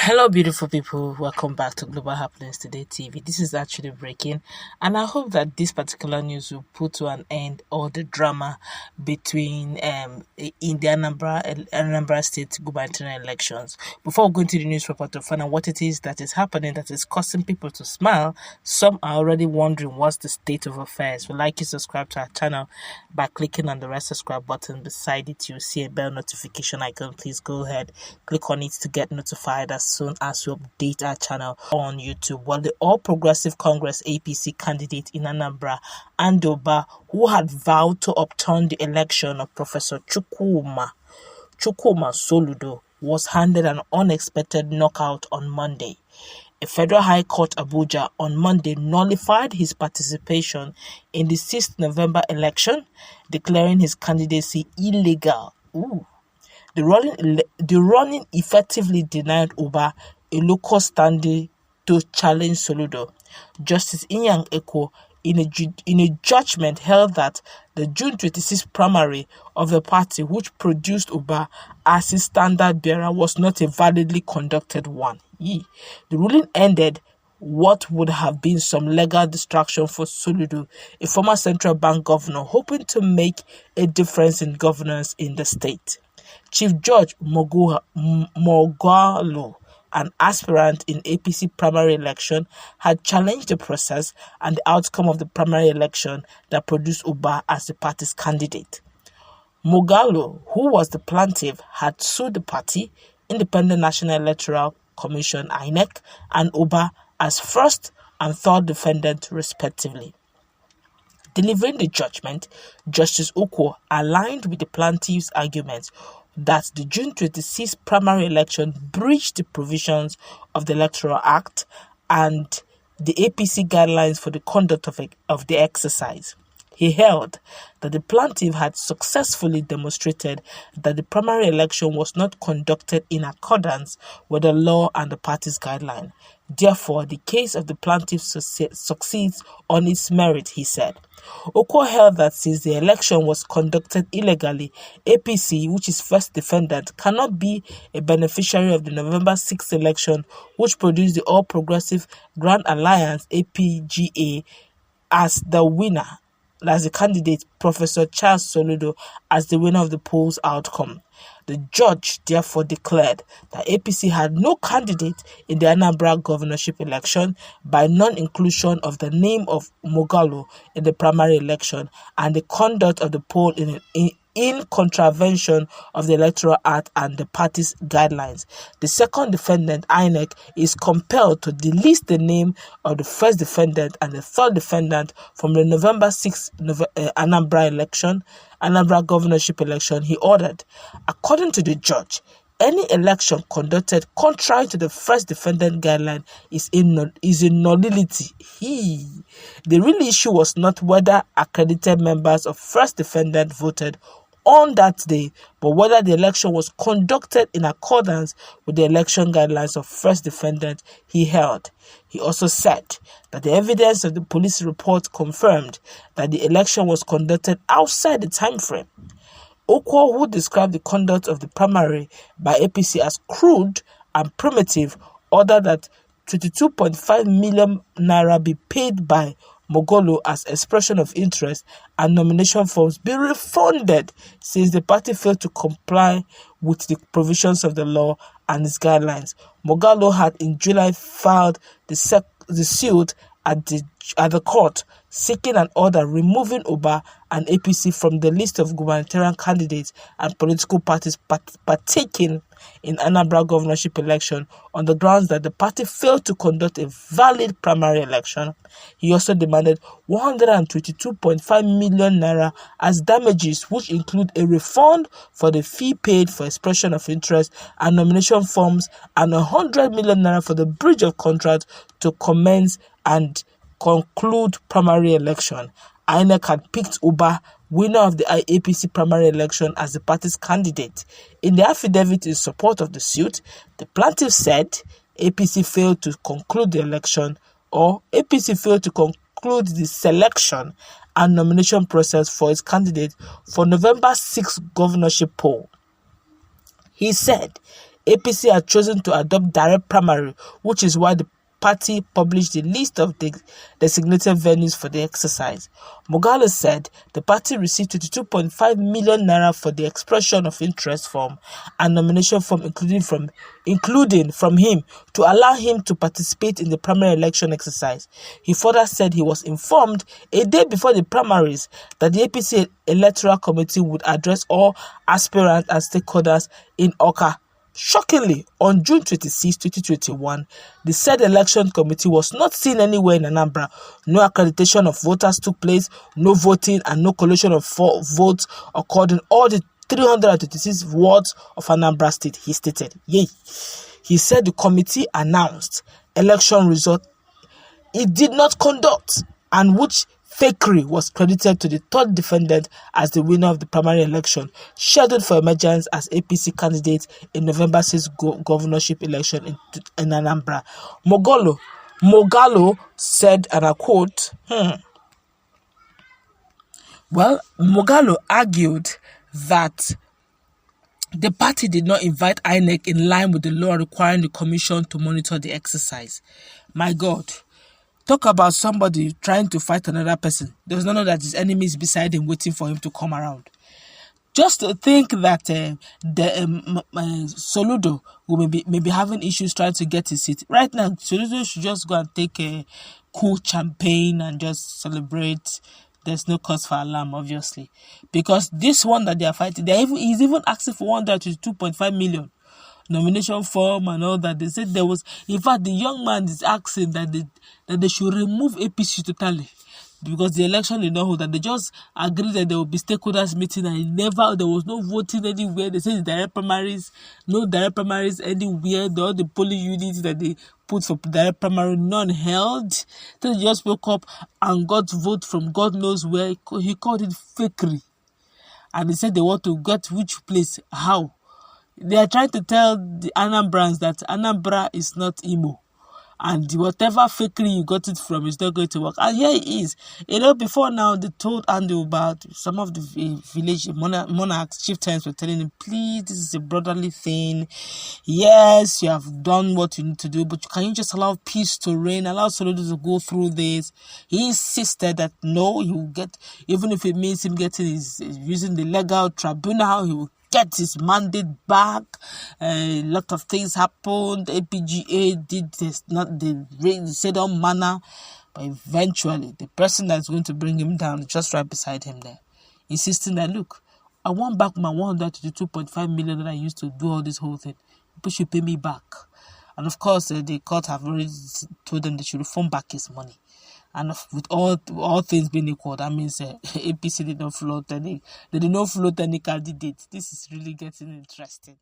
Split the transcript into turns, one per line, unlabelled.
Hello, beautiful people. Welcome back to Global Happenings Today TV. This is actually breaking, and I hope that this particular news will put to an end all the drama between in the Anambra State gubernatorial elections. Before we go into the news report to find out what it is that is happening that is causing people to smile, some are already wondering what's the state of affairs. We'd like you to subscribe to our channel by clicking on the red subscribe button beside it. You'll see a bell notification icon. Please go ahead, click on it to get notified as soon as we update our channel on YouTube. Well, the All Progressive Congress APC candidate in Anambra, Uba, who had vowed to upturn the election of Professor Chukwuma Soludo, was handed an unexpected knockout on Monday. A federal high court Abuja on Monday nullified his participation in the 6th November election, declaring his candidacy illegal. The running effectively denied Uba a local standing to challenge Soludo. Justice Inyang Eko, in a judgment, held that the June 26 primary of the party, which produced Uba as his standard bearer, was not a validly conducted one. The ruling ended what would have been some legal distraction for Soludo, a former central bank governor hoping to make a difference in governance in the state. Chief Judge Mogalo, an aspirant in APC primary election, had challenged the process and the outcome of the primary election that produced Uba as the party's candidate. Mogalo, who was the plaintiff, had sued the party, Independent National Electoral Commission (INEC), and Uba as first and third defendant respectively. Delivering the judgment, Justice Oko aligned with the plaintiff's argument that the June 26 primary election breached the provisions of the Electoral Act and the APC guidelines for the conduct of the exercise. He held that the plaintiff had successfully demonstrated that the primary election was not conducted in accordance with the law and the party's guideline. Therefore, the case of the plaintiff succeeds on its merit, he said. Oko held that since the election was conducted illegally, APC, which is first defendant, cannot be a beneficiary of the November 6th election, which produced the All Progressive Grand Alliance (APGA) as the winner, as the candidate, Professor Charles Soludo, as the winner of the polls outcome. The judge therefore declared that APC had no candidate in the Anambra governorship election by non-inclusion of the name of Mogalo in the primary election and the conduct of the poll in contravention of the Electoral Act and the party's guidelines. The second defendant, INEC, is compelled to delist the name of the first defendant and the third defendant from the November 6th Anambra governorship election, he ordered. According to the judge, any election conducted contrary to the first defendant guideline is a nullity. The real issue was not whether accredited members of first defendant voted on that day, but whether the election was conducted in accordance with the election guidelines of first defendant, he held. He also said that the evidence of the police report confirmed that the election was conducted outside the time frame. Oko, who described the conduct of the primary by APC as crude and primitive, ordered that 22.5 million naira be paid by Mogolo as expression of interest and nomination forms be refunded since the party failed to comply with the provisions of the law and its guidelines. Mogolo had in July filed the suit at the court seeking an order removing Uba and APC from the list of gubernatorial candidates and political parties partaking in Anambra governorship election on the grounds that the party failed to conduct a valid primary election. He also demanded 122.5 million naira as damages, which include a refund for the fee paid for expression of interest and nomination forms, and 100 million naira for the breach of contract to commence and conclude primary election. INEC had picked Uba, winner of the APC primary election, as the party's candidate. In the affidavit in support of the suit, the plaintiff said APC failed to conclude the election, or APC failed to conclude the selection and nomination process for its candidate for November 6 governorship poll. He said APC had chosen to adopt direct primary, which is why the party published the list of the designated venues for the exercise. Mogalo said the party received 22.5 million naira for the expression of interest form and nomination form, including from him, to allow him to participate in the primary election exercise. He further said he was informed a day before the primaries that the APC Electoral Committee would address all aspirants and stakeholders in Oka. Shockingly, on June 26, 2021, the said election committee was not seen anywhere in Anambra. No accreditation of voters took place, no voting, and no collation of votes occurred in all the 326 wards of Anambra State, he stated. Yay! He said the committee announced election result it did not conduct, and which fakery was credited to the third defendant as the winner of the primary election, scheduled for emergence as APC candidate in November 6 governorship election in Anambra. Mogalo said, and I quote, Well, Mogalo argued that the party did not invite INEC in line with the law requiring the commission to monitor the exercise. My God. Talk about somebody trying to fight another person. Does not know that his enemy is beside him waiting for him to come around. Just to think that Soludo will maybe having issues trying to get his seat. Right now, Soludo should just go and take a cool champagne and just celebrate. There's no cause for alarm, obviously. Because this one that they are fighting, he's even asking for 122.5 million. Nomination form and all that. They said there was, in fact, the young man is asking that they should remove APC totally because the election did not hold, that they just agreed that there will be stakeholders meeting and there was no voting anywhere. They said direct primaries, no direct primaries anywhere. All the polling units that they put for direct primary, none held. So they just woke up and got vote from God knows where. He called it fakery. And he said they want to get which place, how. They are trying to tell the Anambrans that Anambra is not Imo. And whatever fakery you got it from is not going to work. And here it is. Before now, they told Andy about some of the village monarchs, chieftains were telling him, please, this is a brotherly thing. Yes, you have done what you need to do, but can you just allow peace to reign? Allow Soludo to go through this. He insisted that no, he will get, even if it means him getting using the legal tribunal, he will get his mandate back. A lot of things happened. APGA did this, not the said all manner, but eventually the person that's going to bring him down is just right beside him there, insisting that look, I want back my 122.5 million that I used to do all this whole thing. People should pay me back. And of course, the court have already told them they should refund back his money. And with all things being equal, that means APC did not float any candidate. This is really getting interesting.